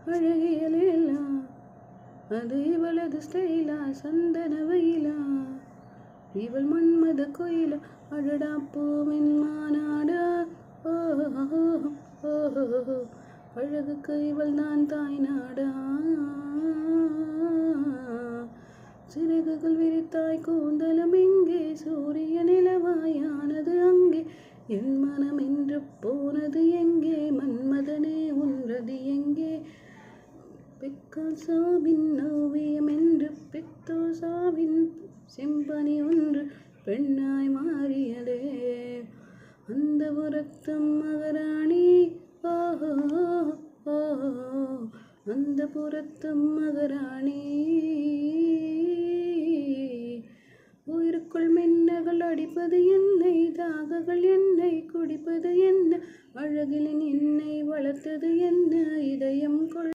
அழகியலேலா அது இவளது ஸ்டைலா சந்தன வயிலா இவள் மன்மத கோயிலா அடடா பூவின் மாநாடா ஓஹோ அழகுக்கு இவள் நான் தாய் நாடா சிறகுகள் விரித்தாய் கூந்தலும் எங்கே சூரிய நிலவாயானது அங்கே என் மனம் என்று போனது எங்கே மன்மதனே உன்றது எங்கே பிக்காசோவின் ஓவியம் என்று பித்தோசாவின் செம்பனி ஒன்று பெண்ணாய் மாறியதே அந்த புறத்தும் மகராணி ஓஹோ ஓஹோ அந்த புறத்தும் மகராணி உயிருக்குள் மின்னல்கள் அடிப்பது என்னை தாகங்கள் என்னை குடிப்பது என்ன அழகிலின் என்னை வளர்த்தது என்ன இதயம் கொள்